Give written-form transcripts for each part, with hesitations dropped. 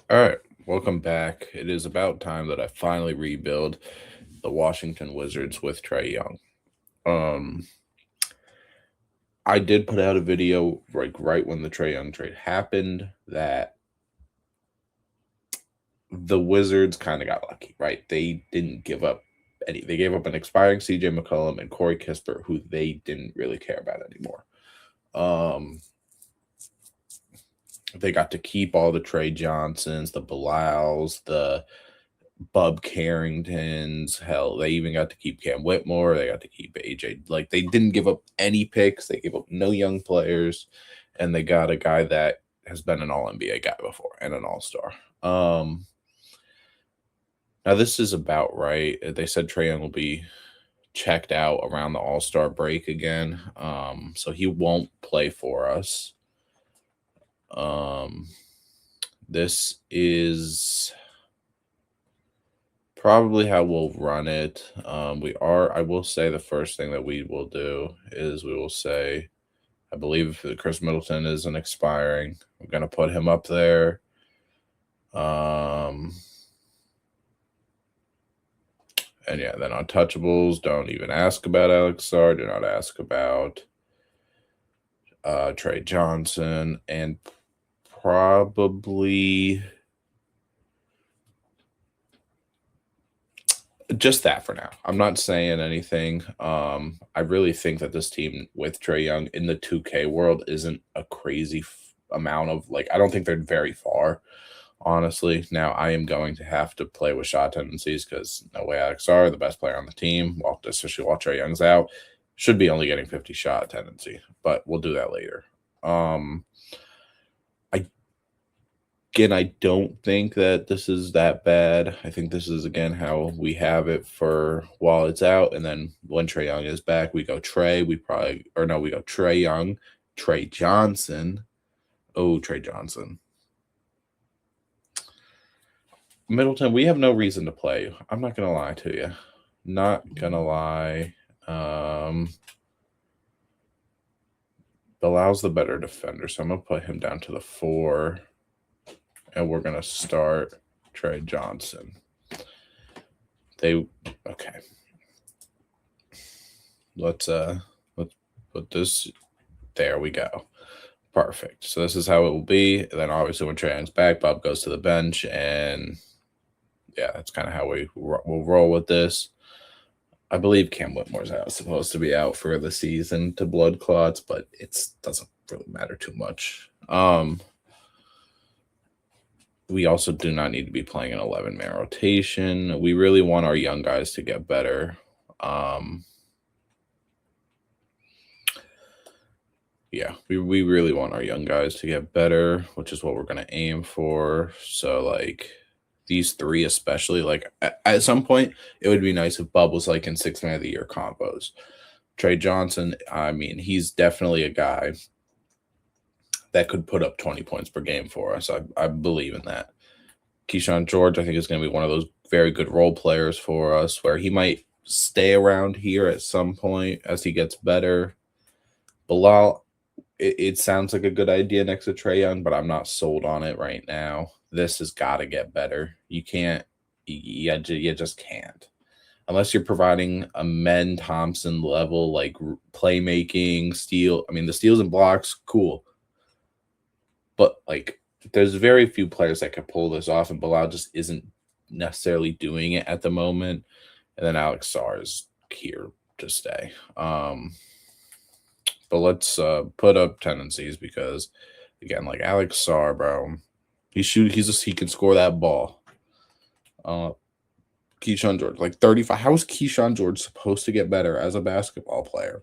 All right, welcome back. It is about time that I finally rebuild the Washington Wizards with Trae Young. Um, I did put out a video right when the Trae Young trade happened that the Wizards kind of got lucky, right? They didn't give up any. They gave up an expiring CJ McCollum and Corey Kispert, who they didn't really care about anymore. Um, they got to keep all the Trey Johnsons, the Bilals, the Bub Carringtons. Hell, they even got to keep Cam Whitmore. They got to keep AJ. Like, they didn't give up any picks. They gave up no young players, and they got a guy that has been an All NBA guy before and an All Star. Now this is about right. They said Trae Young will be checked out around the All Star break again, so he won't play for us. Um, this is probably how we'll run it. I will say the first thing that we will do is we will say, I believe Chris Middleton isn't expiring. I'm going to put him up there. And yeah, then untouchables, don't even ask about Alex Sarr. Do not ask about Trae Johnson. And probably just that for now. I'm not saying anything. I really think that this team with Trae Young in the 2K world isn't a crazy amount of I don't think they're very far, honestly. Now I am going to have to play with shot tendencies because no way Alex Sarr, the best player on the team, especially while Trae Young's out, should be only getting 50 shot tendency, but we'll do that later. Again, I don't think that this is that bad. I think this is, again, how we have it for while it's out. And then when Trae Young is back, we go Trae. We go Trae Young, Trae Johnson. Oh, Trae Johnson. Middleton, we have no reason to play you. I'm not going to lie to you. Not going to lie. Bilal's the better defender, so I'm going to put him down to the 4. And we're going to start Trae Johnson. Okay. Let's put this. There we go. Perfect. So this is how it will be. And then obviously when Trae Young's back, Bob goes to the bench, and yeah, that's kind of how we'll roll with this. I believe Cam Whitmore's supposed to be out for the season to blood clots, but it doesn't really matter too much. We also do not need to be playing an 11-man rotation. We really want our young guys to get better. Yeah, we really want our young guys to get better, which is what we're going to aim for. So, these 3 especially, at some point, it would be nice if Bub was, in 6 Man of the Year combos. Trae Johnson, I mean, he's definitely a guy that could put up 20 points per game for us. I believe in that. Keyshawn George, I think, is going to be one of those very good role players for us, where he might stay around here at some point as he gets better. Bilal, it sounds like a good idea next to Trae Young, but I'm not sold on it right now. This has got to get better. You can't, you just can't. Unless you're providing a Men Thompson level, playmaking, steal. I mean, the steals and blocks, cool. But, there's very few players that can pull this off, and Bilal just isn't necessarily doing it at the moment. And then Alex Sarr is here to stay. But let's put up tendencies because, again, Alex Sarr, bro, he can score that ball. Keyshawn George, 35. How is Keyshawn George supposed to get better as a basketball player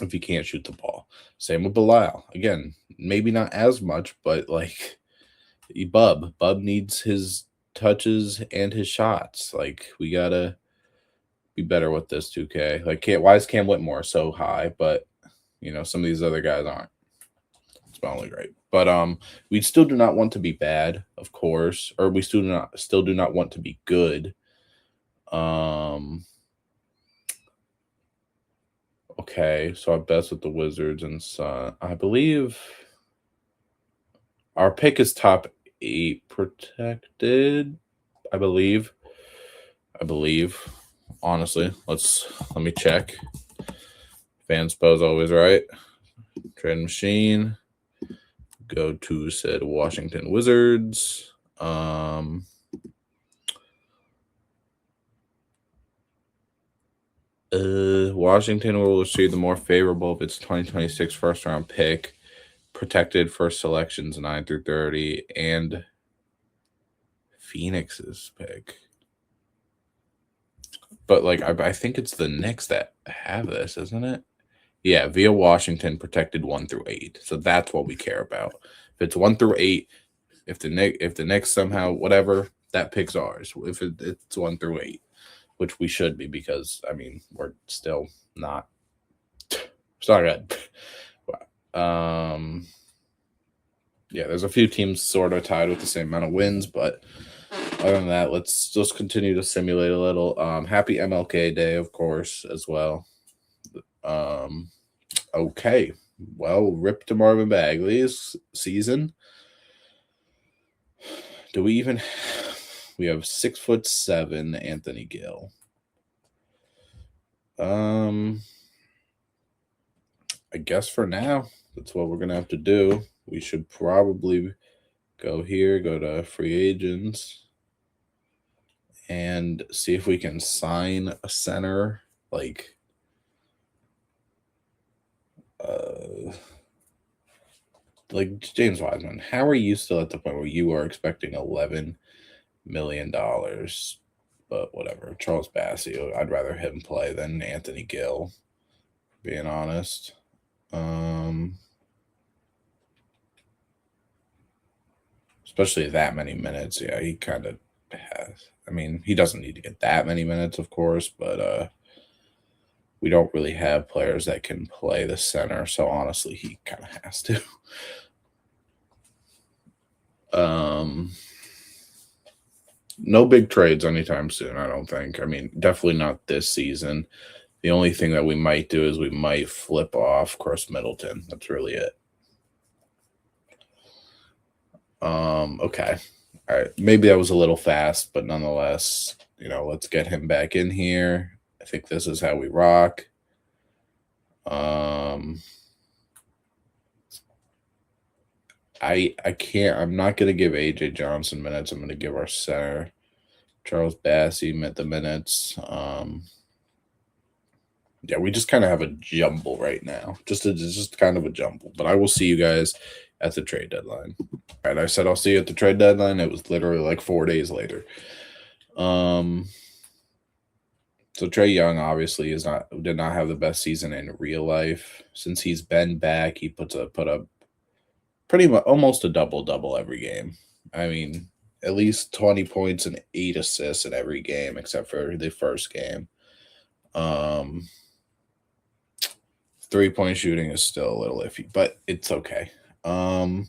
if he can't shoot the ball? Same with Bilal. Again, maybe not as much, but Bub needs his touches and his shots. We gotta be better with this 2K. Why is Cam Whitmore so high? But some of these other guys aren't. It's only great. But we still do not want to be bad, of course, or we still do not want to be good. Okay, so I best with the Wizards and Sun. I believe our pick is top 8 protected, I believe. Honestly, let me check. Fanspo's always right. Trade machine. Go to said Washington Wizards. Washington will receive the more favorable of its 2026 first round pick, protected first selections 9 through 30, and Phoenix's pick. But like I think it's the Knicks that have this, isn't it? Yeah, via Washington, protected 1 through 8. So that's what we care about. If it's 1 through 8, if the Knicks somehow whatever, that pick's ours. If it's 1 through 8, which we should be, because I mean we're still not. It's not good. Yeah, there's a few teams sort of tied with the same amount of wins, but other than that, let's just continue to simulate a little. Happy MLK Day, of course, as well. Okay. Well, rip to Marvin Bagley's season. Do we even? We have 6'7" Anthony Gill. I guess for now, that's what we're gonna have to do. We should probably go here, go to free agents, and see if we can sign a center like James Wiseman. How are you still at the point where you are expecting $11 million? But whatever. Charles Bassey, I'd rather him play than Anthony Gill, being honest. Especially that many minutes. Yeah, he kind of has. I mean, he doesn't need to get that many minutes, of course, but we don't really have players that can play the center, so honestly, he kind of has to. No big trades anytime soon, I don't think. I mean, definitely not this season. The only thing that we might do is we might flip off Chris Middleton. That's really it. Okay. All right. Maybe that was a little fast, but nonetheless, let's get him back in here. I think this is how we rock. I'm not gonna give AJ Johnson minutes. I'm gonna give our center Charles Bassey the minutes. Yeah, we just kind of have a jumble right now. Just kind of a jumble. But I will see you guys at the trade deadline. All right, I said I'll see you at the trade deadline. It was literally like 4 days later. So Trae Young obviously did not have the best season in real life. Since he's been back, he put up pretty much almost a double every game. I mean, at least 20 points and 8 assists in every game except for the first game. 3-point shooting is still a little iffy, but it's okay. Trae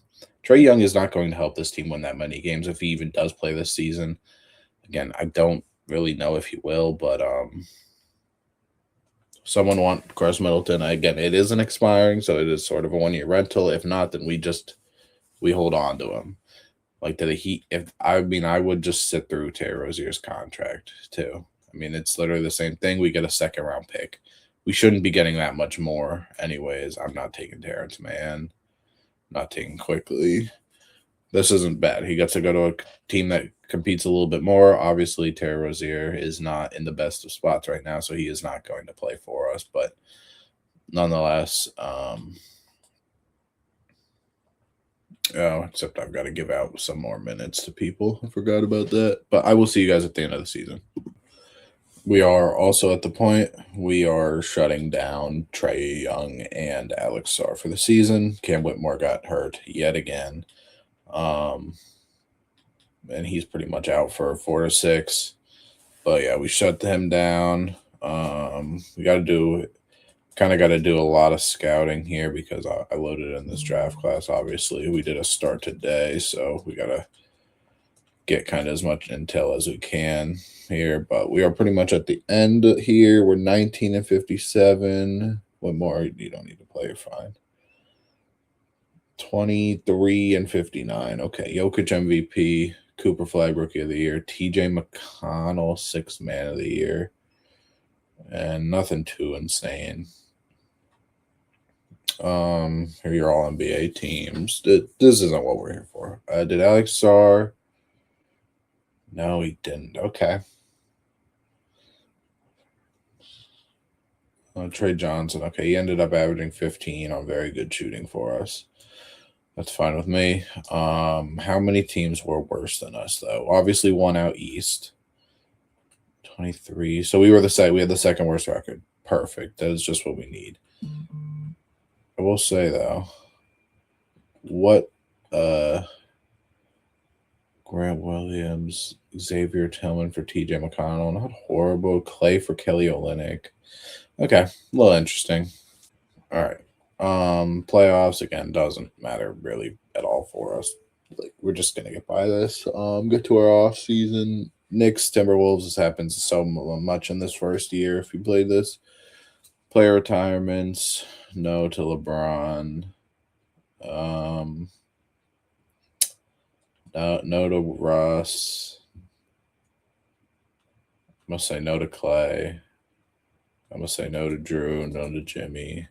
Young is not going to help this team win that many games if he even does play this season. Again, I don't really know if he will, but someone want Chris Middleton. Again, it isn't expiring, so it is sort of a 1-year rental. If not, then we hold on to him. Like to the Heat, I would just sit through Terry Rozier's contract too. I mean, it's literally the same thing. We get a second-round pick. We shouldn't be getting that much more anyways. I'm not taking Terrence Mann. Not taking Quickly. This isn't bad. He gets to go to a team that competes a little bit more. Obviously, Terry Rozier is not in the best of spots right now, so he is not going to play for us. But nonetheless, except I've got to give out some more minutes to people. I forgot about that. But I will see you guys at the end of the season. We are also at the point we are shutting down Trae Young and Alex Sarr for the season. Cam Whitmore got hurt yet again. And he's pretty much out for 4 to 6. But yeah, we shut him down. We got to do a lot of scouting here because I loaded in this draft class. Obviously, we did a start today, so we got to get kind of as much intel as we can here. But we are pretty much at the end here. We're 19 and 57. One more, you don't need to play. You're fine. 23 and 59. Okay, Jokic MVP, Cooper Flag Rookie of the Year, TJ McConnell Sixth Man of the Year, and nothing too insane. Here are your all NBA teams. This isn't what we're here for. Did Alex Sarr? No, he didn't. Okay. Trae Johnson. Okay, he ended up averaging 15 on very good shooting for us. That's fine with me. How many teams were worse than us though? Obviously, one out east. 23. So we had the second worst record. Perfect. That is just what we need. I will say though, what Grant Williams, Xavier Tillman for TJ McConnell, not horrible. Clay for Kelly Olynyk. Okay, a little interesting. All right. Playoffs again doesn't matter really at all for us. Like we're just gonna get by this. Get to our off season. Knicks, Timberwolves. This happens so much in this first year. If you played this, player retirements. No to LeBron. No to Russ. I'm gonna say no to Clay. I'm gonna say no to Drew. No to Jimmy.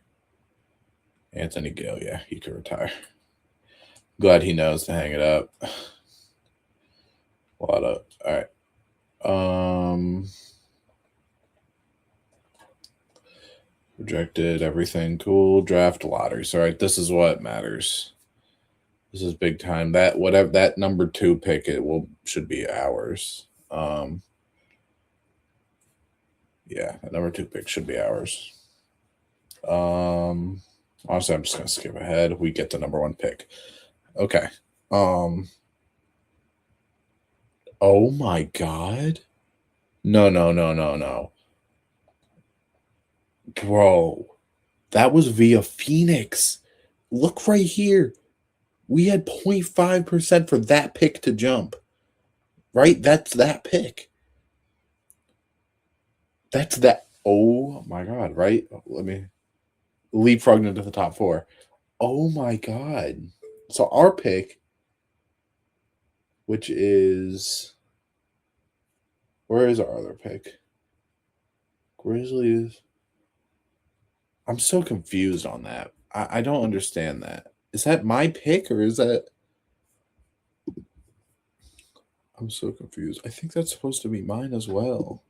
Anthony Gill. Yeah, he could retire. Glad he knows to hang it up. A lot of all right. Rejected everything. Cool. Draft lottery. So, all right, this is what matters. This is big time. That whatever that number 2 pick should be ours. Yeah, that number 2 pick should be ours. Honestly, I'm just gonna skip ahead. We get the number 1 pick. Okay. Oh my god. No. Bro, that was via Phoenix. Look right here. We had 0.5% for that pick to jump. Right? That's that pick. That's that. Oh my god, right? Let me leapfrog into the top 4. Oh my god. So our pick, which is where is our other pick? Grizzlies. I'm so confused on that. I don't understand that. Is that my pick or is that I'm so confused. I think that's supposed to be mine as well.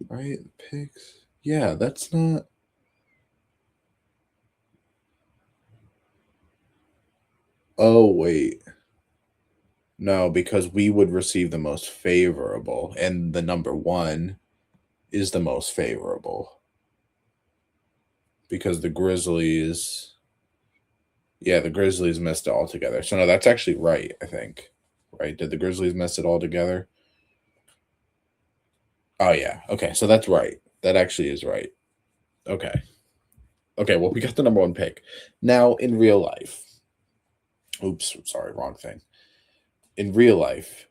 Right? Picks. Yeah, that's not. Oh, wait. No, because we would receive the most favorable, and the number 1 is the most favorable. Because the Grizzlies. Yeah, the Grizzlies missed it altogether. So, no, that's actually right, I think. Right? Did the Grizzlies miss it altogether? Oh, yeah. Okay, so that's right. That actually is right. Okay. Okay, well, we got the number 1 pick. Now, in real life, oops, sorry, wrong thing. In real life,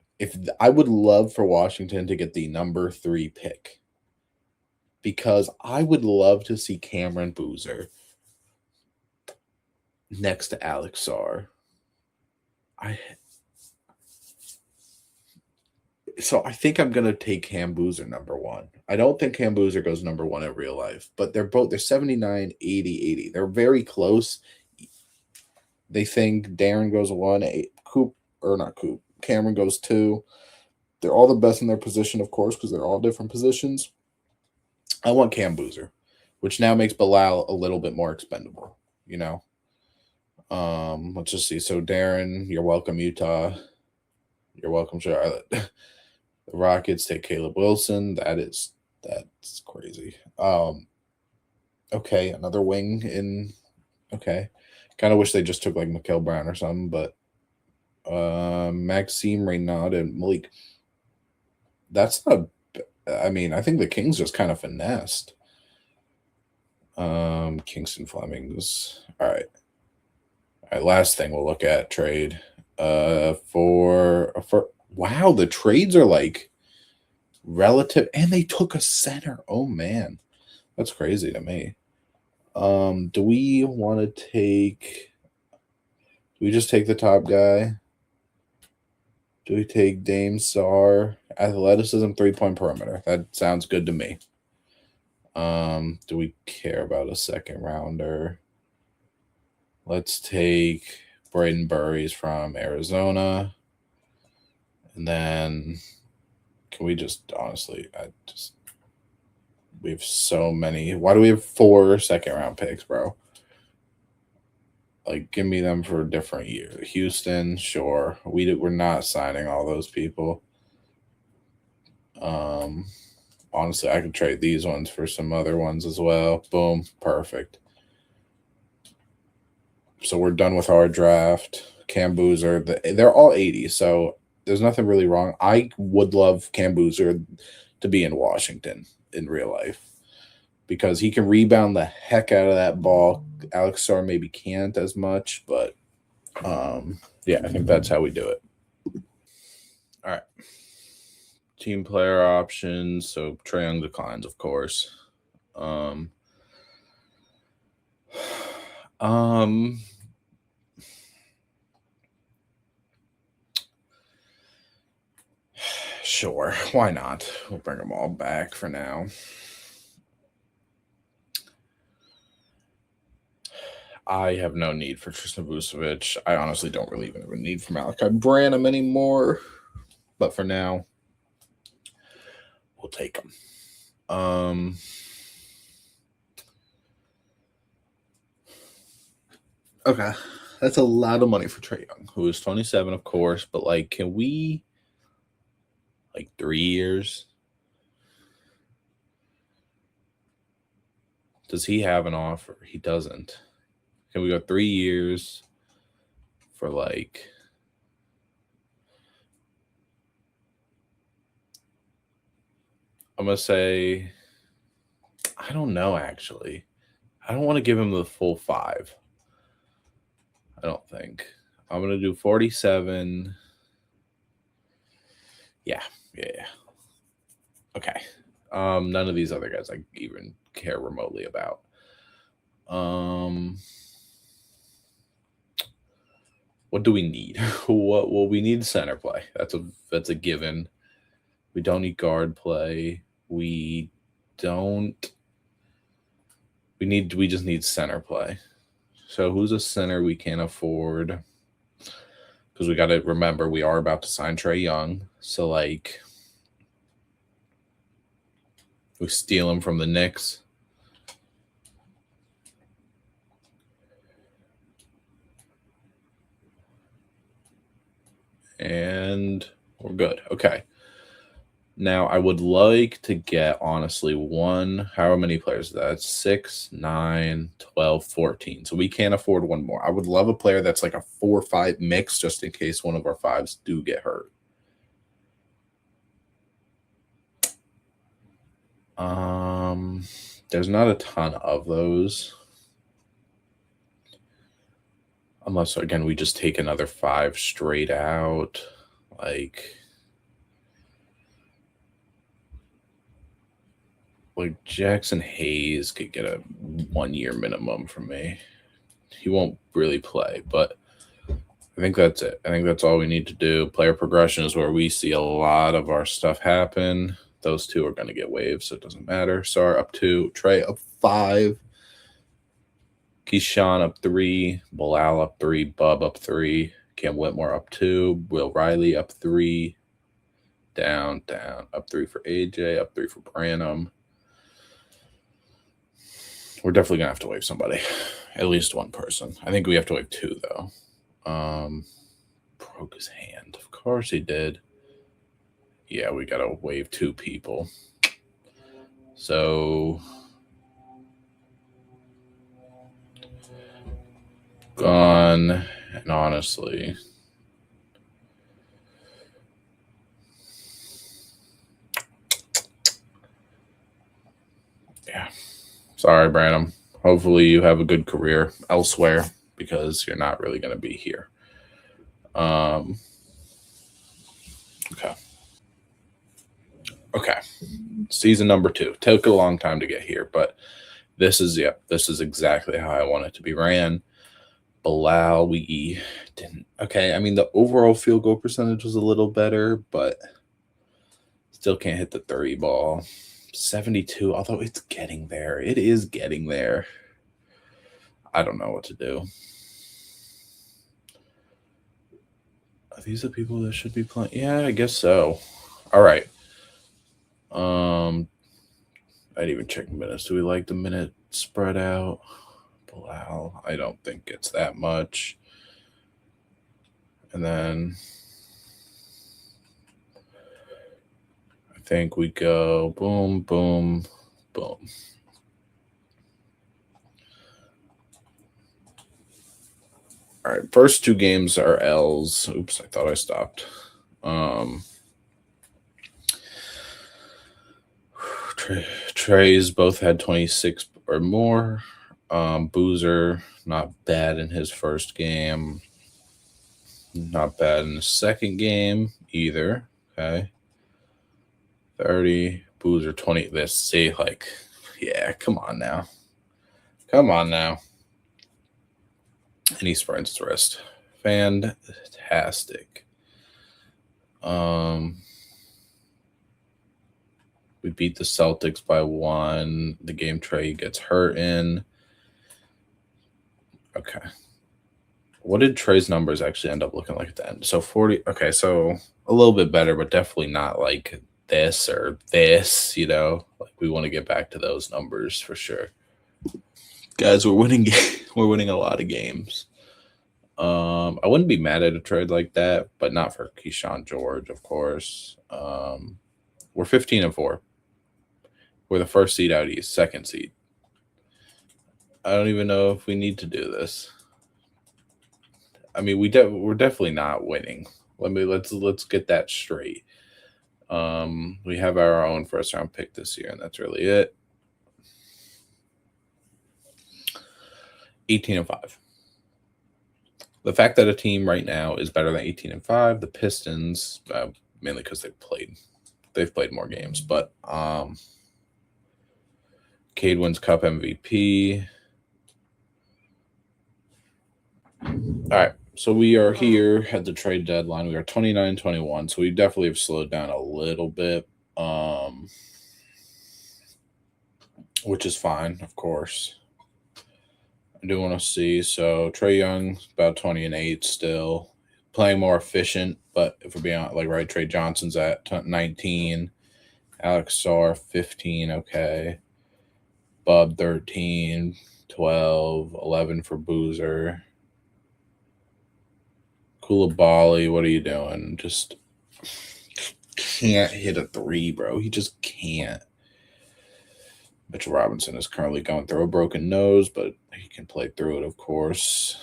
I would love for Washington to get the number 3 pick because I would love to see Cameron Boozer next to Alex Sarr. So I think I'm gonna take Cam Boozer number 1. I don't think Cam Boozer goes number 1 in real life, but they're 79, 80, 80. They're very close. They think Darren goes 1, Coop or not Coop. Cameron goes 2. They're all the best in their position, of course, because they're all different positions. I want Cam Boozer, which now makes Bilal a little bit more expendable, you know. Let's just see. So Darren, you're welcome, Utah. You're welcome, Charlotte. The Rockets take Caleb Wilson. That's crazy. Okay, another wing in. Okay, kind of wish they just took like Mikael Brown or something, but Maxime Reynaud and Malik. That's not. I mean, I think the Kings just kind of finessed. Kingston Flemings. All right. All right. Last thing we'll look at trade. For wow, the trades are like relative, and they took a center. Oh man, that's crazy to me. Do we want to take? we just take the top guy? Do we take Dame Sar? Athleticism, 3-point perimeter. That sounds good to me. Do we care about a second rounder? Let's take Braden Burries from Arizona. And then can we just honestly, we have so many. Why do we have 4 second-round picks, bro? Like, give me them for a different year. Houston, sure. We're not signing all those people. Honestly, I could trade these ones for some other ones as well. Boom, perfect. So we're done with our draft. Cam Boozer, they're all 80, so there's nothing really wrong. I would love Cam Boozer to be in Washington in real life because he can rebound the heck out of that ball. Alex Sarr maybe can't as much, but yeah, I think that's how we do it. All right. Team player options. So Trae Young declines, of course. Sure, why not? We'll bring them all back for now. I have no need for Tristan Vucevic. I honestly don't really even have a need for Malachi Branham anymore. But for now, we'll take him. Okay. That's a lot of money for Trae Young, who is 27, of course. But, like, can we, 3 years? Does he have an offer? He doesn't. Can we go 3 years for, I'm going to say, I don't know, actually. I don't want to give him the full 5. I don't think. I'm going to do 47. Yeah. Okay. None of these other guys I even care remotely about. What do we need? Well, we need center play. That's a given. We don't need guard play. We just need center play. So who's a center we can't afford? Because we got to remember we are about to sign Trae Young. So we steal him from the Knicks. And we're good. Okay. Now, I would like to get, honestly, however many players is that? That's 6, 9, 12, 14. So we can't afford one more. I would love a player that's like a 4 or 5 mix just in case one of our 5s do get hurt. There's not a ton of those. Unless, again, we just take another 5 straight out. Like Jackson Hayes could get a 1-year minimum from me. He won't really play, but I think that's it. I think that's all we need to do. Player progression is where we see a lot of our stuff happen. Those 2 are going to get waived, so it doesn't matter. Sar up 2, Trae up 5, Keyshawn up 3, Bilal up 3, Bub up 3, Cam Whitmore up 2, Will Riley up 3, down, up 3 for AJ, up 3 for Branham. We're definitely going to have to waive somebody. At least one person. I think we have to waive 2, though. Broke his hand. Of course he did. Yeah, we got to waive 2 people. So gone, and honestly, yeah. Sorry, Branham. Hopefully you have a good career elsewhere because you're not really going to be here. Okay. Season number 2. Took a long time to get here, but this is exactly how I want it to be ran. Bilal, we didn't. Okay, I mean the overall field goal percentage was a little better, but still can't hit the 30 ball. 72, although it's getting there. It is getting there. I don't know what to do. Are these the people that should be playing? Yeah, I guess so. All right. I didn't even check minutes. Do we like the minute spread out? Wow, I don't think it's that much. And then I think we go boom, boom, boom. All right, first two games are L's. Oops, I thought I stopped. Trae's both had 26 or more. Boozer, not bad in his first game. Not bad in the second game either. Okay. 30. Boozer 20. Let's see, like, yeah, come on now. Come on now. And he sprains his wrist. Fantastic. We beat the Celtics by 1. The game Trae gets hurt in. Okay. What did Trae's numbers actually end up looking like at the end? So 40. Okay, so a little bit better, but definitely not like this or this, you know? Like we want to get back to those numbers for sure. Guys, we're winning we're winning a lot of games. I wouldn't be mad at a trade like that, but not for Keyshawn George, of course. We're 15-4. We're the first seed out east, second seed. I don't even know if we need to do this. I mean, we're definitely not winning. Let's get that straight. We have our own first round pick this year, and that's really it. 18-5. The fact that a team right now is better than 18-5, the Pistons, mainly because they've played more games, but Cade wins Cup MVP. All right, so we are here at the trade deadline. We are 29-21, so we definitely have slowed down a little bit, which is fine, of course. I do want to see. So Trae Young about 20-8 still, playing more efficient. But if we're being like right, Trey Johnson's at 19, Alex Sarr 15. Okay, Bub 13, 12, 11 for Boozer. Koulibaly, what are you doing? Just can't hit a 3, bro. He just can't. Mitchell Robinson is currently going through a broken nose, but he can play through it, of course.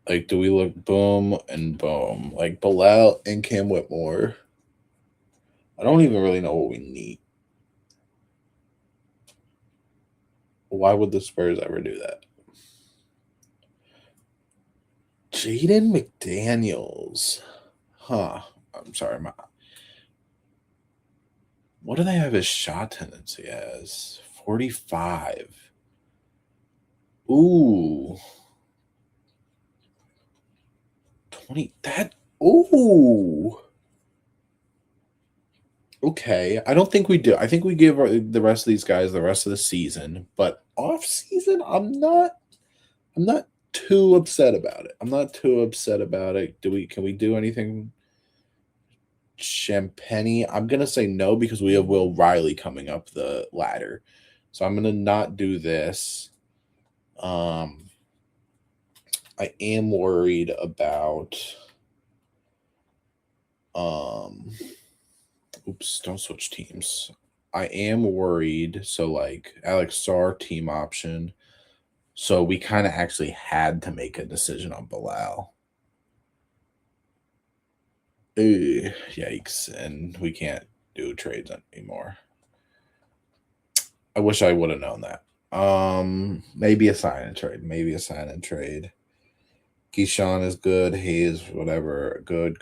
Like, do we look boom and boom? Like, Bilal and Cam Whitmore. I don't even really know what we need. Why would the Spurs ever do that? Jaden McDaniels. Huh. I'm sorry. What do they have his shot tendency as? 45. Ooh. 20. That. Ooh. Okay. I don't think we do. I think we give the rest of these guys the rest of the season, but off season, I'm not too upset about it. I'm not too upset about it. Can we do anything? Champagne. I'm gonna say no because we have Will Riley coming up the ladder. So I'm gonna not do this. I am worried about oops, don't switch teams. I am worried. So like Alex Sarr team option. So we kind of actually had to make a decision on Bilal. Ooh, yikes. And we can't do trades anymore. I wish I would have known that. Maybe a sign and trade. Maybe a sign and trade. Keyshawn is good. Hayes, whatever. Good.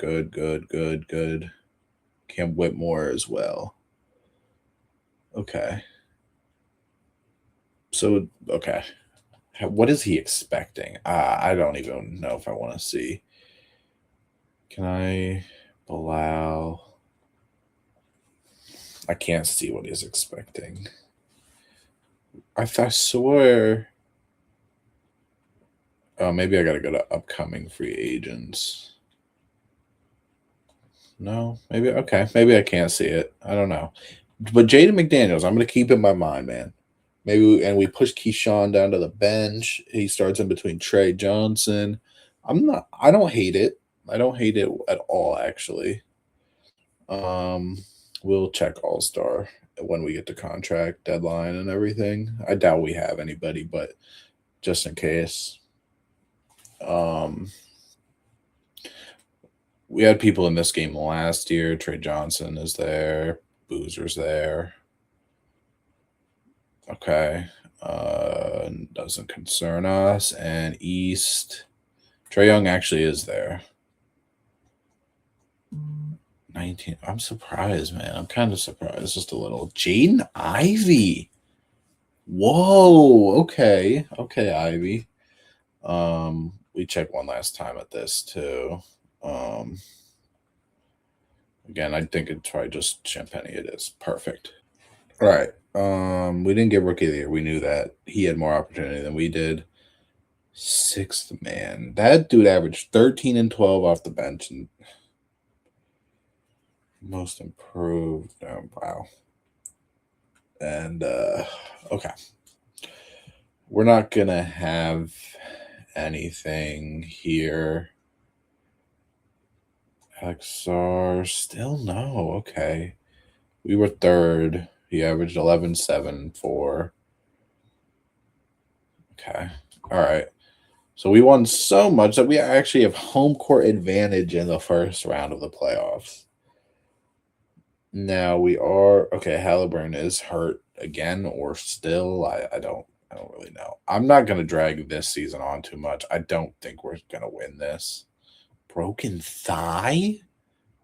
Cam Whitmore as well. Okay. So okay, what is he expecting? I don't even know if I want to see. Can I allow? I can't see what he's expecting. I swear. Oh, maybe I gotta go to upcoming free agents. No, maybe okay. Maybe I can't see it. I don't know. But Jaden McDaniels, I'm gonna keep in my mind, man. We push Keyshawn down to the bench. He starts in between Trae Johnson. I don't hate it. I don't hate it at all, actually. Um, we'll check All Star when we get to contract deadline and everything. I doubt we have anybody, but just in case. Um, we had people in this game last year. Trae Johnson is there. Boozer's there. Okay. Doesn't concern us. And East. Trae Young actually is there. 19. I'm surprised, man. I'm kind of surprised. Just a little. Jaden Ivey. Whoa. Okay. Okay, Ivy. We check one last time at this too. Again, I think it's probably just Champagne. It is perfect. All right. We didn't get rookie of the year. We knew that he had more opportunity than we did. Sixth man. That dude averaged 13 and 12 off the bench and most improved. Wow. And okay. We're not gonna have anything here. XR still no. Okay. We were third. He averaged 11.7 4. Okay. All right. So we won so much that we actually have home court advantage in the first round of the playoffs. Now we are okay. Halliburton is hurt again or still. I don't really know. I'm not gonna drag this season on too much. I don't think we're gonna win this. Broken thigh?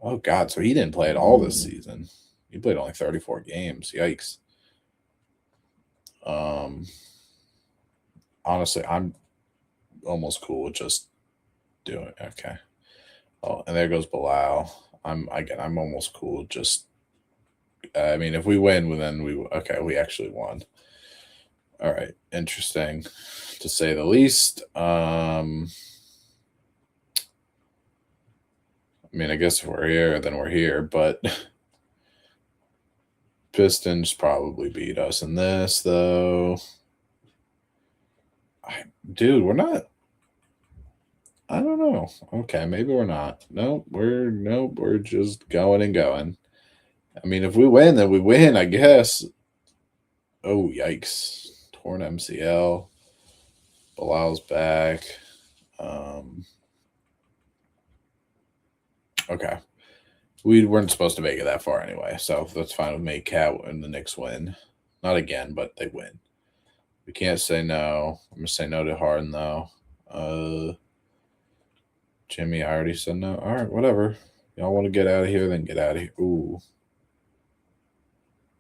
Oh god, so he didn't play at all this season. He played only 34 games. Yikes. Honestly, I'm almost cool with just doing it. Okay. Oh, and there goes Bilal. I'm almost cool. Just, I mean, if we win, then we actually won. All right, interesting, to say the least. I mean, I guess if we're here, then we're here, but Pistons probably beat us in this, though. Dude, we're not. I don't know. Okay, maybe we're not. Nope, we're just going and going. I mean, if we win, then we win, I guess. Oh, yikes. Torn MCL. Bilal's back. Okay. We weren't supposed to make it that far anyway, so that's fine with me. Cat and the Knicks win. Not again, but they win. We can't say no. I'm going to say no to Harden, though. Jimmy, I already said no. All right, whatever. Y'all want to get out of here, then get out of here. Ooh.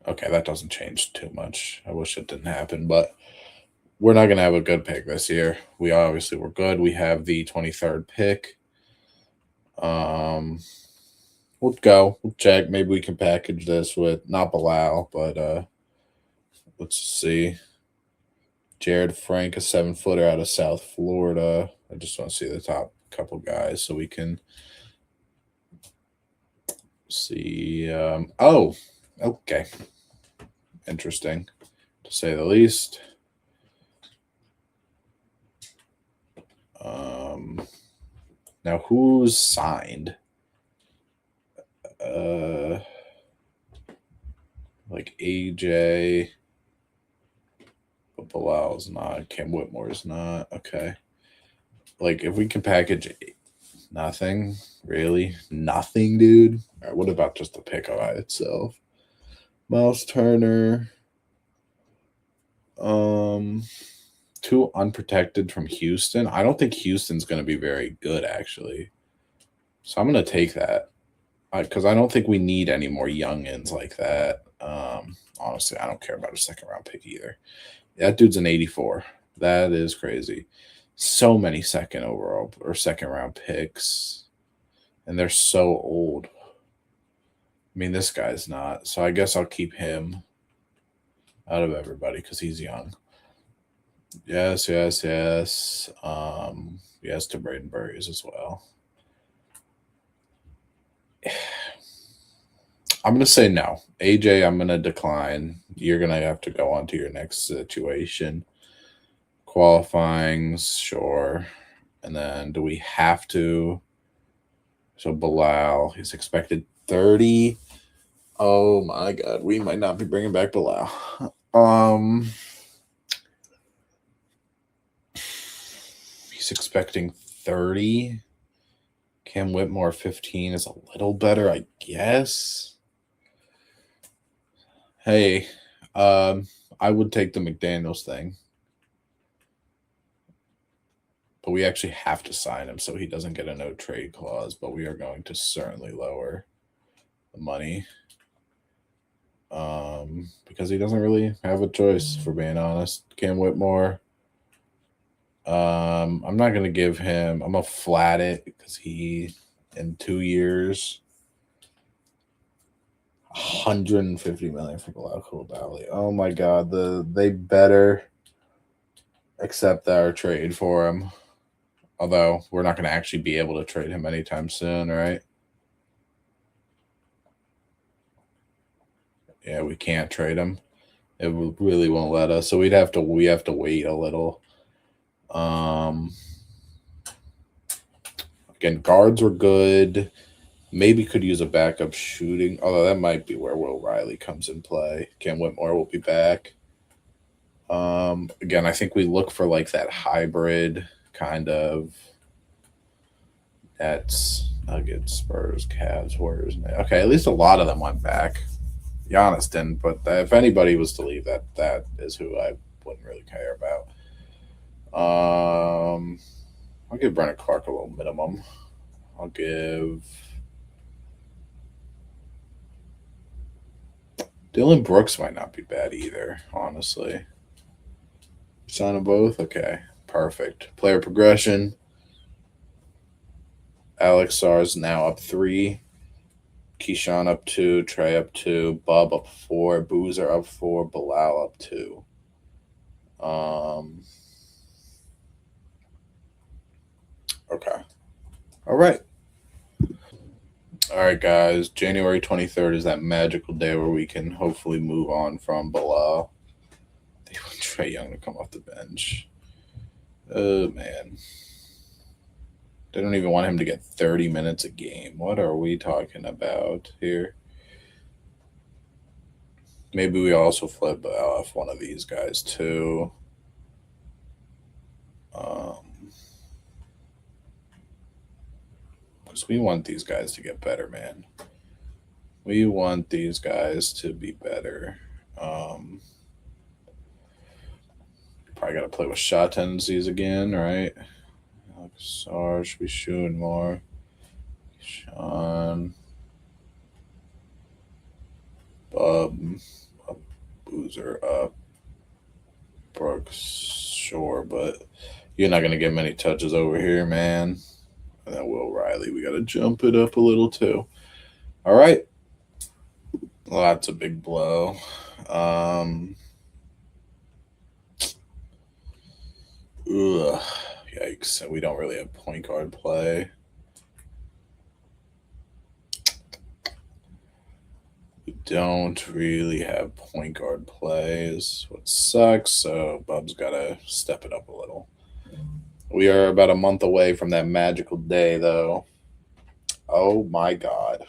Okay, that doesn't change too much. I wish it didn't happen, but we're not going to have a good pick this year. We obviously were good. We have the 23rd pick. We'll go. We'll check. Maybe we can package this with not Bilal, but let's see. Jared Frank, a 7-footer out of South Florida. I just want to see the top couple guys so we can see. Oh, okay. Interesting, to say the least. Now who's signed? Like AJ, but Bilal's not. Cam Whitmore's not. Okay. Like if we can package nothing, really nothing, dude. All right, what about just the pick by itself? Miles Turner. 2 unprotected from Houston. I don't think Houston's going to be very good, actually. So I'm going to take that because I don't think we need any more youngins like that. Honestly, I don't care about a second round pick either. That dude's an 84. That is crazy. So many second overall or second round picks, and they're so old. I mean, this guy's not, so I guess I'll keep him out of everybody because he's young. Yes, yes, yes. Yes to Braden Burries as well. I'm gonna say no. AJ, I'm gonna decline. You're gonna have to go on to your next situation. Qualifyings, sure. And then do we have to? So Bilal, he's expected 30. Oh my god, we might not be bringing back Bilal. He's expecting 30. Cam Whitmore 15 is a little better, I guess. Hey, I would take the McDaniels thing. But we actually have to sign him so he doesn't get a no trade clause, but we are going to certainly lower the money. Because he doesn't really have a choice, for being honest. Cam Whitmore. I'm not gonna give him. I'm gonna flat it because he in 2 years, 150 million for Bilal Coulibaly. Oh my god, they better accept our trade for him. Although we're not gonna actually be able to trade him anytime soon, right? Yeah, we can't trade him. It really won't let us. So we have to wait a little. Again, guards were good. Maybe could use a backup shooting, although that might be where Will Riley comes in play. Cam Whitmore will be back. Again, I think we look for like that hybrid kind of. That's Nuggets, Spurs, Cavs, Warriors. Okay, at least a lot of them went back. Giannis didn't, but if anybody was to leave, that is who I wouldn't really care about. I'll give Brennan Clark a little minimum. I'll give Dylan Brooks might not be bad either, honestly. Sign them both? Okay. Perfect. Player progression. Alex Sar's now up 3. Keyshawn up 2. Trae up 2. Bob up 4. Boozer up 4. Bilal up 2. Okay. All right. All right, guys. January 23rd is that magical day where we can hopefully move on from Bilal. They want Trae Young to come off the bench. Oh, man. They don't even want him to get 30 minutes a game. What are we talking about here? Maybe we also flip off one of these guys too. Because we want these guys to get better, man. We want these guys to be better. Probably got to play with shot tendencies again, right? Alex should be shooting more. Sean. Bub. Boozer up. Brooks, sure, but you're not going to get many touches over here, man. And then Will Riley, we got to jump it up a little too. All right. Lots of big blow. Yikes. We don't really have point guard play. We don't really have point guard plays, what sucks. So Bub's got to step it up a little. We are about a month away from that magical day, though. Oh my God.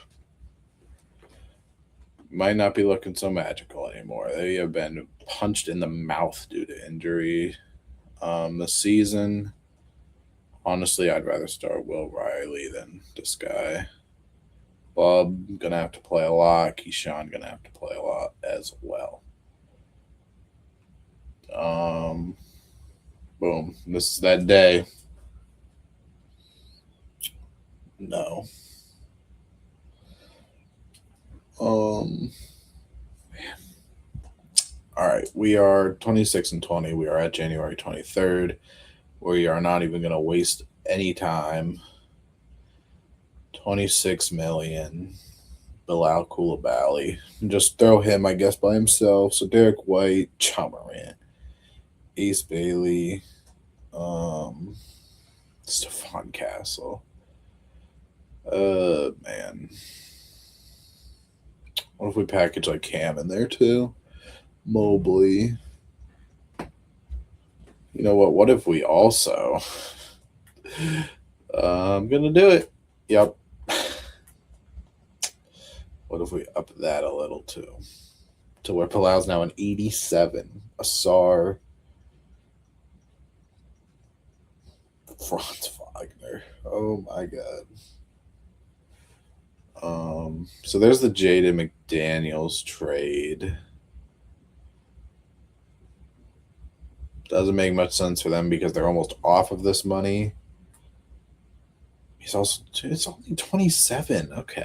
Might not be looking so magical anymore. They have been punched in the mouth due to injury. The season, honestly, I'd rather start Will Riley than this guy. Bob gonna have to play a lot. Keyshawn gonna have to play a lot as well. Boom. This is that day. No. All right, we are 26 and 20. We are at January 23rd. We are not even going to waste any time. 26 million. Bilal Koulibaly. Just throw him, I guess, by himself. So Derek White, Chamaran, Ace Bailey, um, Stephon Castle. Man. What if we package like Cam in there too? Mobley. You know what? What if we also? I'm gonna do it. Yep. What if we up that a little too? To where Palau's now an 87. Asar. Franz Wagner. Oh my god. So there's the Jaden McDaniels trade. Doesn't make much sense for them because they're almost off of this money. He's also it's only 27. Okay.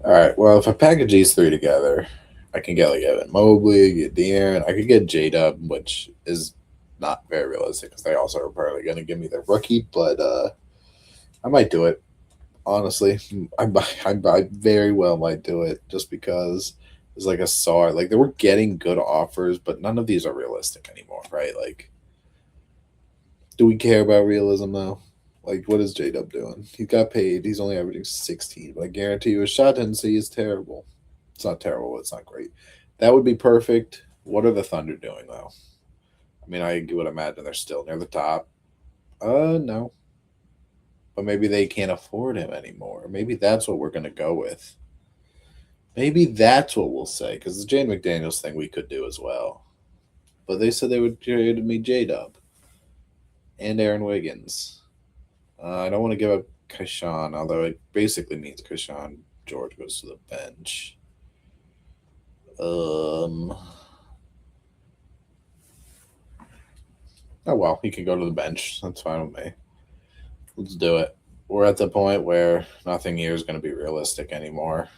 All right. Well, if I package these three together, I can get like Evan Mobley, get De'Aaron. I could get J Dub, which is not very realistic because they also are probably going to give me their rookie, but I might do it. Honestly, I very well might do it just because it's like a SAR. Like they were getting good offers, but none of these are realistic anymore, right? Like, do we care about realism though? Like, what is J Dub doing? He got paid. He's only averaging 16, but I guarantee you his shot tendency is terrible. It's not terrible. It's not great. That would be perfect. What are the Thunder doing though? I mean, I would imagine they're still near the top. No, but maybe they can't afford him anymore. Maybe that's what we're gonna go with. Maybe that's what we'll say because the Jane McDaniels thing we could do as well. But they said they would trade me J Dub and Aaron Wiggins. I don't want to give up Kashan, although it basically means Kashan George goes to the bench. Oh well, he can go to the bench. That's fine with me. Let's do it. We're at the point where nothing here is going to be realistic anymore.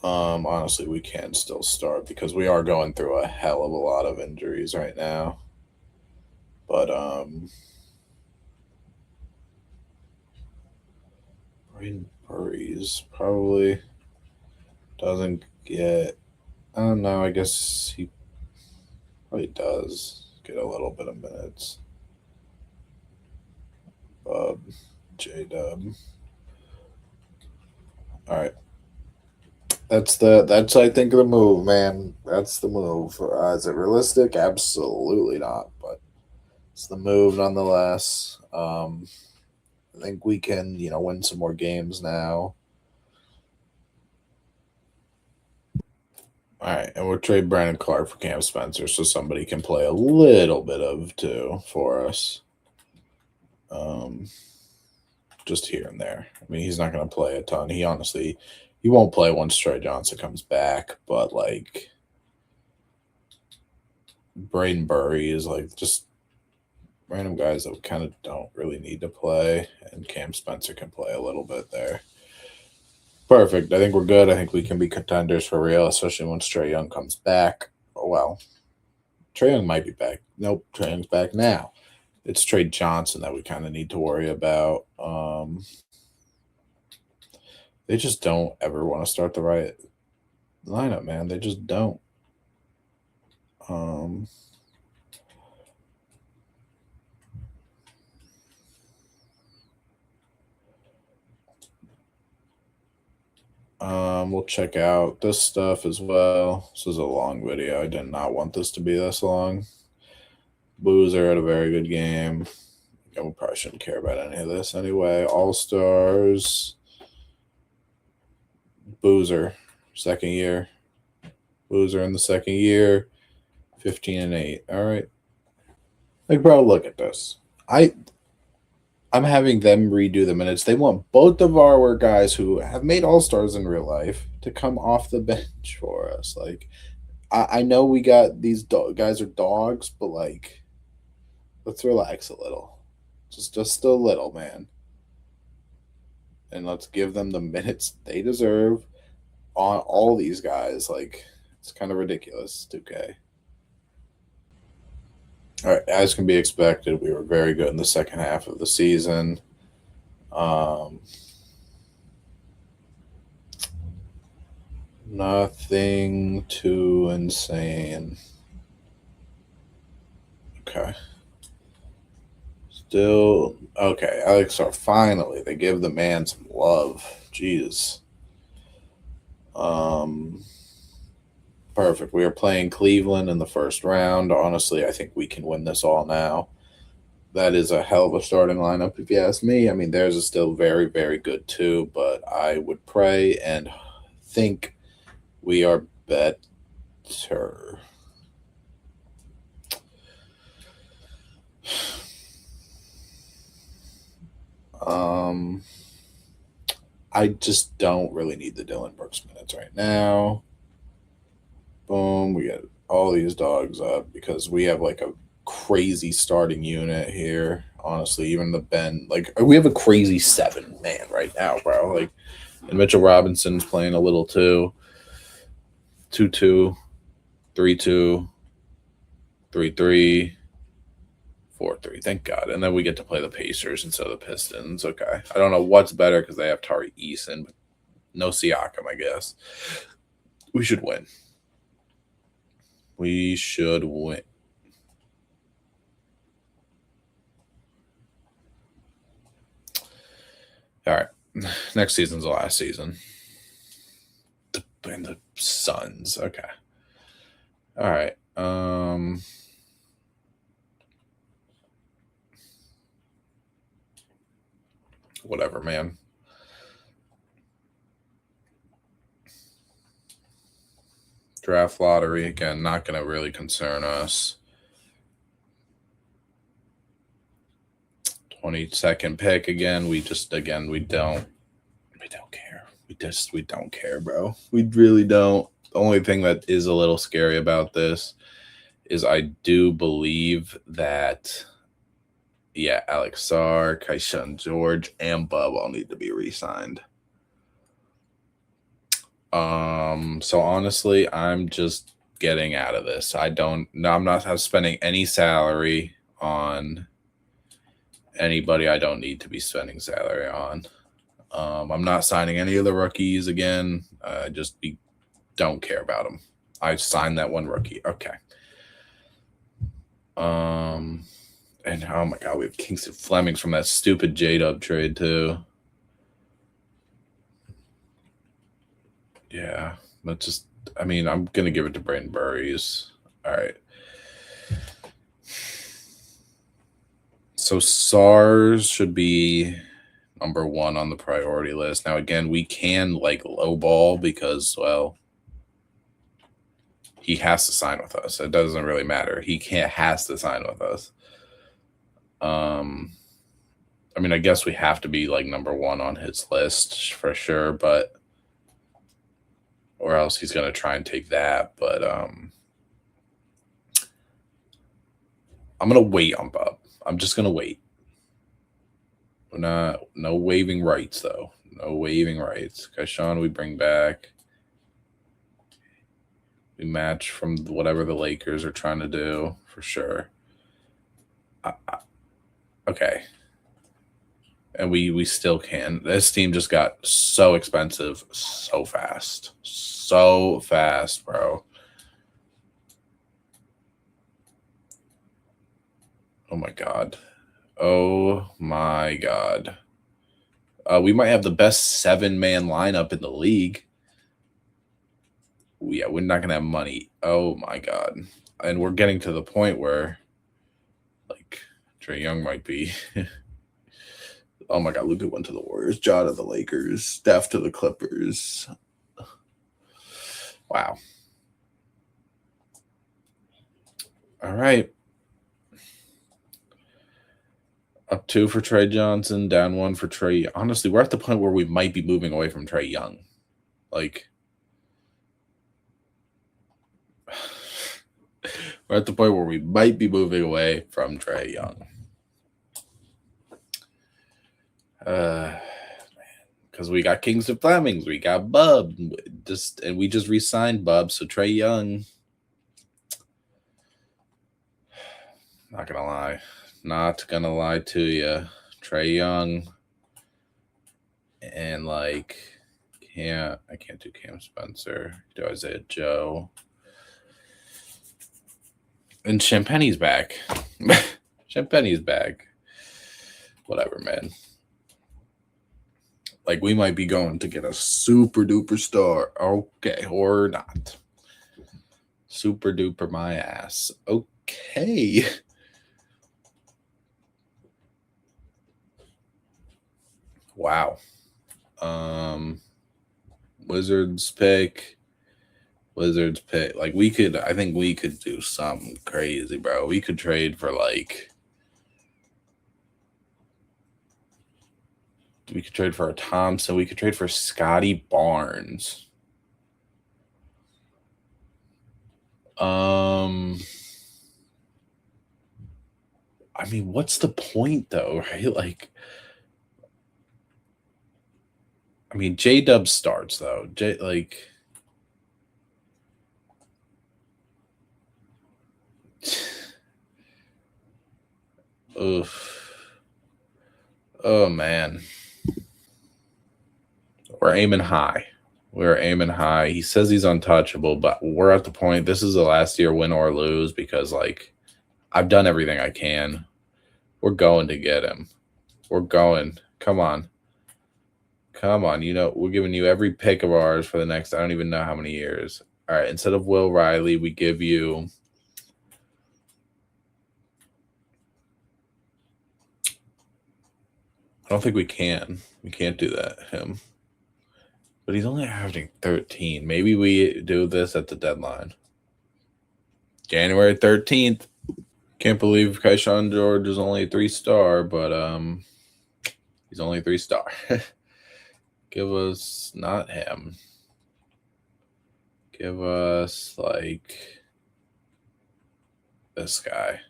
Honestly, we can still start because we are going through a hell of a lot of injuries right now. But Braden Burries probably doesn't get. I don't know. I guess he probably does get a little bit of minutes. J Dub. All right. That's I think the move, man. That's the move. Is it realistic? Absolutely not. But it's the move nonetheless. I think we can win some more games now. All right, and we'll trade Brandon Clark for Cam Spencer so somebody can play a little bit of two for us. Just here and there. I mean, he's not going to play a ton. He won't play once Trae Johnson comes back, but like Braden Burry is like just random guys that kind of don't really need to play, and Cam Spencer can play a little bit there. Perfect. I think we're good. I think we can be contenders for real, especially once Trae Young comes back. Oh, well, Trae Young might be back. Nope, Trae Young's back now. It's Trae Johnson that we kind of need to worry about. They just don't ever want to start the right lineup, man. They just don't. We'll check out this stuff as well. This is a long video. I did not want this to be this long. Boozer had a very good game. I probably shouldn't care about any of this anyway. All Stars. Boozer, second year. Boozer in the second year. 15 and 8. All right. Like, bro, look at this. I'm having them redo the minutes. They want both of our guys who have made all stars in real life to come off the bench for us. Like, I know we got these guys are dogs, but like, let's relax a little, just a little, man. and let's give them the minutes they deserve on all these guys. Like, it's kind of ridiculous, 2K. All right, as can be expected, we were very good in the second half of the season. Nothing too insane. Okay. Still okay. Alex, finally they give the man some love. Jeez. Perfect. We are playing Cleveland in the first round. Honestly, I think we can win this all now. That is a hell of a starting lineup, if you ask me. I mean, theirs is still very, very good too, but I would pray and think we are better. Um, I just don't really need the Dylan Brooks minutes right now. Boom, we get all these dogs up because we have like a crazy starting unit here. Honestly, even the Ben, like we have a crazy 7-man right now, bro. Like, and Mitchell Robinson's playing a little too. 2-2, 3-2, 3-3, 4-3. Thank God. And then we get to play the Pacers instead of the Pistons. Okay. I don't know what's better because they have Tari Eason, but no Siakam, I guess. We should win. We should win. All right. Next season's the last season. And the Suns. Okay. All right. Whatever, man. Draft lottery again, not going to really concern us. 22nd pick again. We don't care. We don't care, bro. We really don't. The only thing that is a little scary about this is I do believe that Alex Sarr, Kaishan George, and Bub all need to be re-signed. So honestly, I'm just getting out of this. I'm not spending any salary on anybody I don't need to be spending salary on. I'm not signing any of the rookies again. Don't care about them. I signed that one rookie. Okay. And oh my God, we have Kingston Flemings from that stupid J-Dub trade too. Yeah, but just, I mean, I'm going to give it to Brandon Burries. All right. So SARS should be number 1 on the priority list. Now, again, we can like lowball because, well, he has to sign with us. It doesn't really matter. Has to sign with us. I mean, I guess we have to be like number 1 on his list for sure, but or else he's going to try and take that. But I'm going to wait on Bob. I'm just going to wait. No waiving rights, though. No waiving rights. Kaishan, we bring back. We match from whatever the Lakers are trying to do, for sure. Okay. And we still can. This team just got so expensive so fast. So fast, bro. Oh, my God. Oh, my God. We might have the best 7-man lineup in the league. Yeah, we're not going to have money. Oh, my God. And we're getting to the point where, like, Trae Young might be. Oh, my God. Luka went to the Warriors. Ja to the Lakers. Steph to the Clippers. Wow. All right. Up 2 for Trae Johnson, down 1 for Trae. Honestly, we're at the point where we might be moving away from Trae Young. Like, we're at the point where we might be moving away from Trae Young. Man. because we got Kingston Flemings, we got Bub, and we just re-signed Bub. So Trae Young, not gonna lie to you, Trae Young, and like, I can't do Cam Spencer, do Isaiah Joe, and Champagne's back. Champagne's back. Whatever, man. Like, we might be going to get a super duper star. Okay, or not. Super duper my ass. Okay. Wow. Wizards pick. Like, I think we could do something crazy, bro. We could trade for we could trade for a Thompson. We could trade for Scotty Barnes. I mean, what's the point though, right? Like, I mean, J Dub starts though. Oof. Oh man. We're aiming high. We're aiming high. He says he's untouchable, but we're at the point. This is the last year, win or lose, because like I've done everything I can. We're going to get him. We're going. Come on. Come on. You know, we're giving you every pick of ours for the next, I don't even know how many years. All right. Instead of Will Riley, we give you. I don't think we can. We can't do that, him. But he's only averaging 13. Maybe we do this at the deadline. January 13th. Can't believe Kayshawn George is only a 3-star, but he's only a 3-star. Give us not him. Give us like this guy.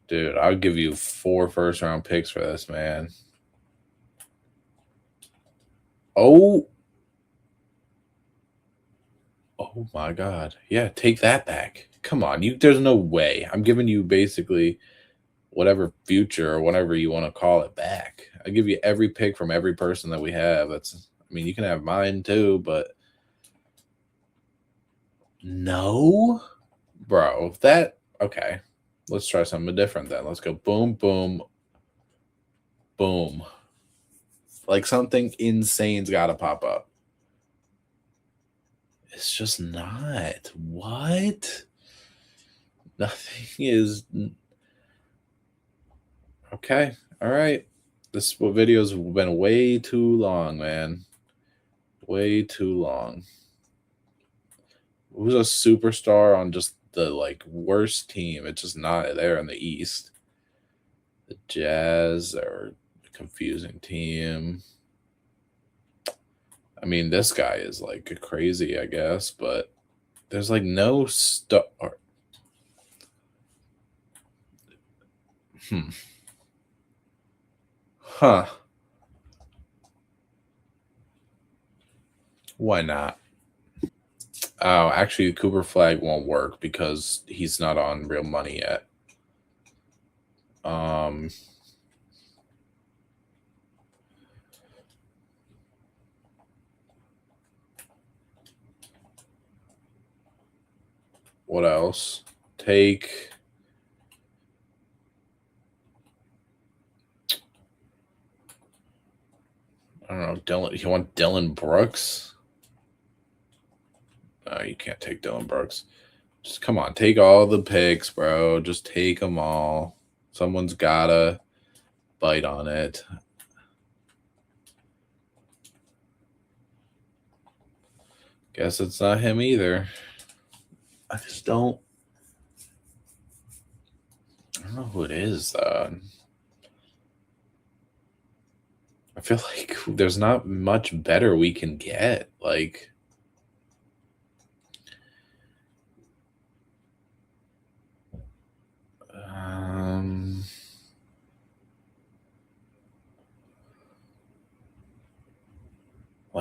Dude, I'll give you 4 first-round picks for this, man. Oh my God. Yeah, take that back. Come on, there's no way. I'm giving you basically whatever future or whatever you want to call it back. I give you every pick from every person that we have. I mean, you can have mine too, but no, bro. Okay. Let's try something different then. Let's go boom, boom, boom. Like, something insane's got to pop up. It's just not. What? Nothing is. Okay. All right. This video's been way too long, man. Way too long. Who's a superstar on just the like worst team? It's just not there in the East. The Jazz are a confusing team. I mean, this guy is like crazy, I guess, but there's like no star. Huh. Why not? Oh, actually, Cooper Flag won't work because he's not on real money yet. What else? Take. I don't know, Dylan. You want Dylan Brooks? No, you can't take Dylan Brooks. Just come on, take all the picks, bro. Just take them all. Someone's gotta bite on it. Guess it's not him either. I just don't. I don't know who it is. I feel like there's not much better we can get. Like,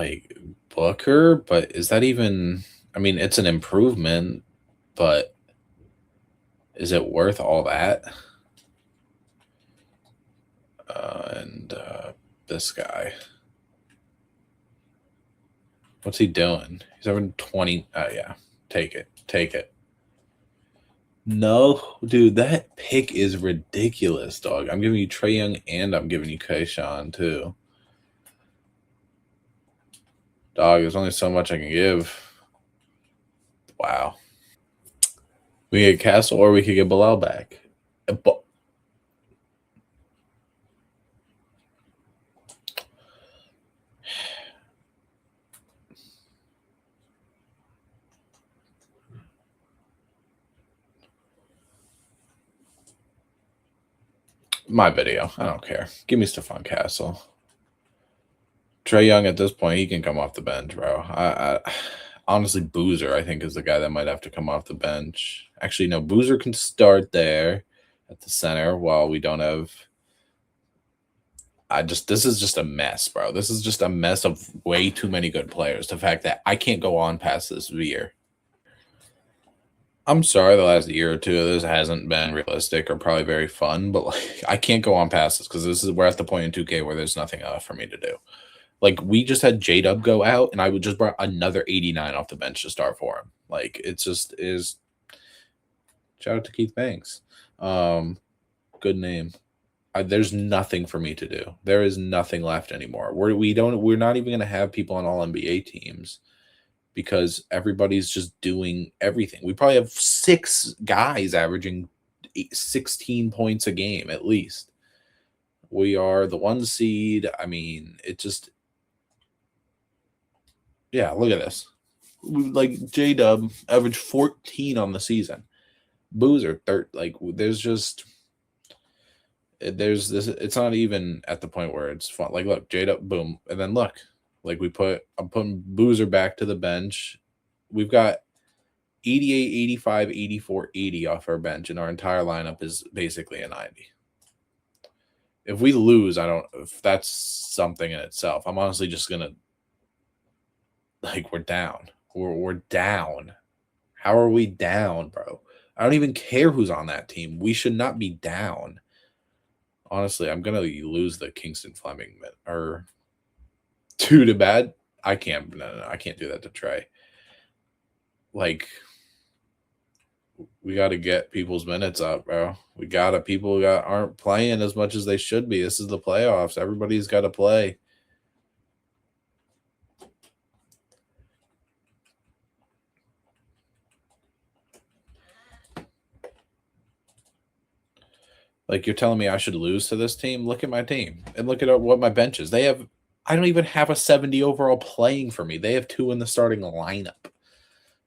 like Booker, but is that even? I mean, it's an improvement, but is it worth all that? And this guy, what's he doing? He's having 20. Oh yeah, take it, take it. No, dude, that pick is ridiculous, dog. I'm giving you Trae Young and I'm giving you Kayshawn too. Dog, there's only so much I can give. Wow. We get Castle or we could get Bilal back. But my video. I don't care. Give me Stephon Castle. Trae Young at this point, he can come off the bench, bro. I honestly, Boozer, I think, is the guy that might have to come off the bench. Actually, no, Boozer can start there at the center while we don't have. This is just a mess, bro. This is just a mess of way too many good players. The fact that I can't go on past this year. I'm sorry, the last year or two of this hasn't been realistic or probably very fun, but like I can't go on past this because we're at the point in 2K where there's nothing for me to do. Like we just had J Dub go out, and I would just brought another 89 off the bench to start for him. Like it just is. Shout out to Keith Banks. Good name. There's nothing for me to do. There is nothing left anymore. We're not even gonna have people on all NBA teams because everybody's just doing everything. We probably have 6 guys averaging 16 points a game at least. We are the 1 seed. I mean, it just yeah, look at this. Like J Dub averaged 14 on the season. Boozer, like there's this. It's not even at the point where it's fun. Like look, J Dub, boom, and then look, like I'm putting Boozer back to the bench. We've got 88, 85, 84, 80 off our bench, and our entire lineup is basically a 90. If we lose, if that's something in itself. I'm honestly just gonna like we're down. We're down. How are we down, bro? I don't even care who's on that team. We should not be down. Honestly, I'm gonna lose the Kingston Fleming or 2 to bad. I can't. No, I can't do that to Trae. Like, we got to get people's minutes up, bro. People aren't playing as much as they should be. This is the playoffs. Everybody's got to play. Like you're telling me I should lose to this team? Look at my team and look at what my bench is. I don't even have a 70 overall playing for me. They have 2 in the starting lineup,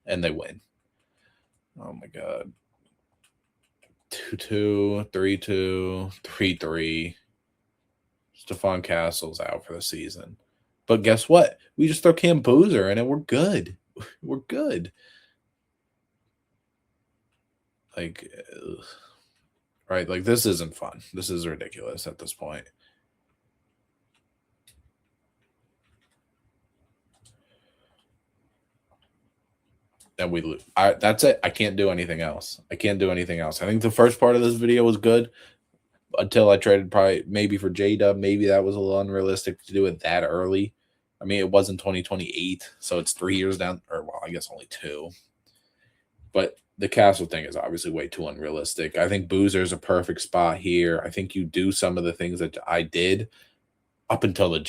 and they win. Oh my god. 2-2, 3-2, 3-3. Stephon Castle's out for the season. But guess what? We just throw Cam Boozer in and we're good. We're good. Like, right? Like, this isn't fun. This is ridiculous at this point. And we lose. That's it. I can't do anything else. I can't do anything else. I think the first part of this video was good until I traded maybe for J-Dub. Maybe that was a little unrealistic to do it that early. I mean, it was in 2028, so it's 3 years down, or well, I guess only 2. But the Castle thing is obviously way too unrealistic. I think Boozer's a perfect spot here. I think you do some of the things that I did up until the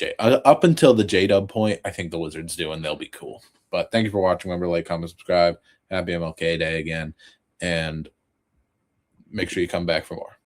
J-Dub point. I think the Wizards do, and they'll be cool. But thank you for watching. Remember to like, comment, subscribe. Happy MLK Day again. And make sure you come back for more.